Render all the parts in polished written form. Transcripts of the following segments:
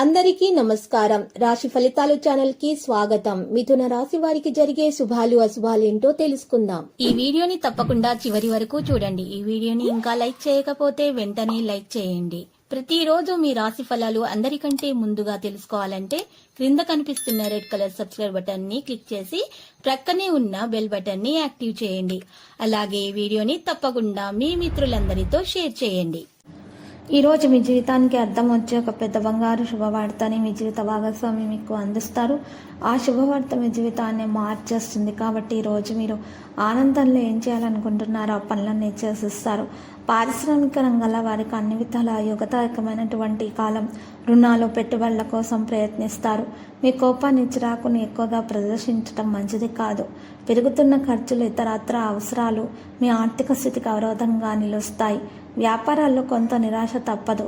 అందరికీ నమస్కారం. రాశి ఫలితాలు ఛానల్ కి స్వాగతం. మిథున రాశి వారికి జరిగే శుభాలు అశుభాలు ఏంటో తెలుసుకుందాం. ఈ వీడియోని తప్పకుండా చివరి వరకు చూడండి. ఈ వీడియోని ఇంకా లైక్ చేయకపోతే వెంటనే లైక్ చేయండి. ప్రతిరోజు మీ రాశి ఫలాలు అందరికంటే ముందుగా తెలుసుకోవాలంటే క్రింద కనిపిస్తున్న రెడ్ కలర్ సబ్స్క్రైబ్ బటన్ ని క్లిక్ చేసి ప్రక్కనే ఉన్న బెల్ బటన్ ని యాక్టివ్ చేయండి. అలాగే ఈ వీడియోని తప్పకుండా మీ మిత్రులందరితో షేర్ చేయండి. ఈ రోజు మీ జీవితానికి అర్థం వచ్చే ఒక పెద్ద బంగారు శుభవార్తని మీ జీవిత భాగస్వామి మీకు అందిస్తారు. ఆ శుభవార్త మీ జీవితాన్ని మార్చేస్తుంది. కాబట్టి ఈరోజు మీరు ఆనందంలో ఏం చేయాలనుకుంటున్నారో ఆ పనులన్నీ చేసిస్తారు. పారిశ్రామిక రంగాల వారికి అన్ని విధాల యుగదాయకమైనటువంటి కాలం. రుణాలు పెట్టుబడుల కోసం ప్రయత్నిస్తారు. మీ కోపాన్ని చిరాకుని ఎక్కువగా ప్రదర్శించడం మంచిది కాదు. పెరుగుతున్న ఖర్చులు ఇతరత్ర అవసరాలు మీ ఆర్థిక స్థితికి అవరోధంగా నిలుస్తాయి. వ్యాపారాల్లో కొంత నిరాశ తప్పదు.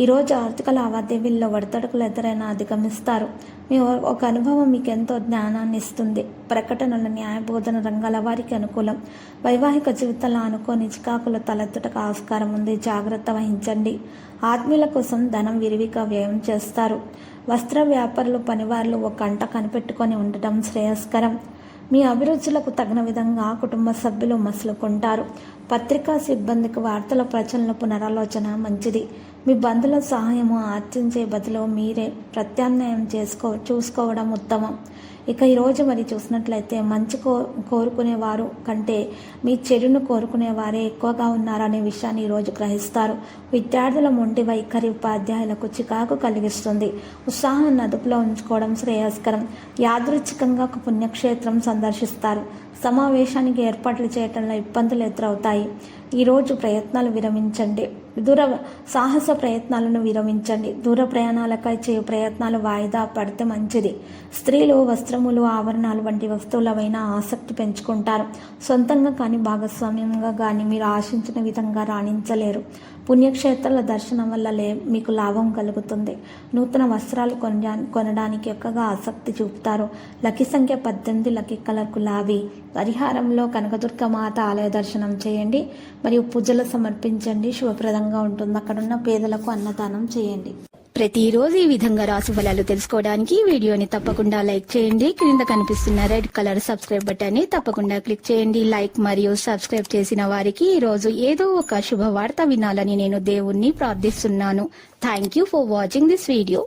ఈరోజు ఆర్థిక లావాదేవీల్లో ఒడిదుడుకులు ఎదురైనా అధిగమిస్తారు. మీ ఒక అనుభవం మీకు ఎంతో జ్ఞానాన్ని ఇస్తుంది. ప్రకటనలు న్యాయబోధన రంగాల వారికి అనుకూలం. వైవాహిక జీవితంలో అనుకోని చికాకులు తలెత్తుటకు ఆస్కారం ఉంది. జాగ్రత్త వహించండి. ఆత్మీయుల కోసం ధనం విరివిగా వ్యయం చేస్తారు. వస్త్ర వ్యాపారులు పనివారులు ఒక గంట కనిపెట్టుకొని ఉండటం శ్రేయస్కరం. మీ అభిరుచులకు తగిన విధంగా కుటుంబ సభ్యులు మసులుకుంటారు. పత్రికా సిబ్బందికి వార్తల ప్రచురణ పునరాలోచన మంచిది. మీ బంధువుల సహాయము ఆర్జించే బదులు మీరే ప్రత్యామ్నాయం చూసుకోవడం ఉత్తమం. ఇక ఈరోజు మరి చూసినట్లయితే మంచి కోరుకునేవారు కంటే మీ చెడును కోరుకునేవారే ఎక్కువగా ఉన్నారనే విషయాన్ని ఈరోజు గ్రహిస్తారు. విద్యార్థుల మొండి వైఖరి ఉపాధ్యాయులకు చికాకు కలిగిస్తుంది. ఉత్సాహాన్ని అదుపులో ఉంచుకోవడం శ్రేయస్కరం. యాదృచ్ఛికంగా ఒక పుణ్యక్షేత్రం సందర్శిస్తారు. సమావేశానికి ఏర్పాట్లు చేయడంలో ఇబ్బందులు ఎదురవుతాయి. ఈరోజు ప్రయత్నాలు విరమించండి. సాహస ప్రయత్నాలను విరమించండి. దూర ప్రయాణాలకై చేయు ప్రయత్నాలు వాయిదా పడితే మంచిది. స్త్రీలు వస్త్రములు ఆభరణాలు వంటి వస్తువులపైన ఆసక్తి పెంచుకుంటారు. సొంతంగా కానీ భాగస్వామ్యంగా కానీ మీరు ఆశించిన విధంగా రాణించలేరు. పుణ్యక్షేత్రాల దర్శనం వల్ల మీకు లాభం కలుగుతుంది. నూతన వస్త్రాలు కొనడానికి ఎక్కువగా ఆసక్తి చూపుతారు. లక్కీ సంఖ్య 18, లక్కీ కలర్ గులాబీ. పరిహారంలో కనకదుర్గ మాత ఆలయ దర్శనం చేయండి మరియు పూజలు సమర్పించండి. శుభప్రదంగా ఉంటుంది. అక్కడున్న పేదలకు అన్నదానం చేయండి. ప్రతిరోజు ఈ విధంగా రాశి ఫలాలు తెలుసుకోవడానికి వీడియోని తప్పకుండా లైక్ చేయండి. క్రింద కనిపిస్తున్న రెడ్ కలర్ సబ్స్క్రైబ్ బటన్ ని తప్పకుండా క్లిక్ చేయండి. లైక్ మరియు సబ్స్క్రైబ్ చేసిన వారికి ఈ రోజు ఏదో ఒక శుభవార్త వినాలని నేను దేవుణ్ణి ప్రార్థిస్తున్నాను. Thank you for watching this video.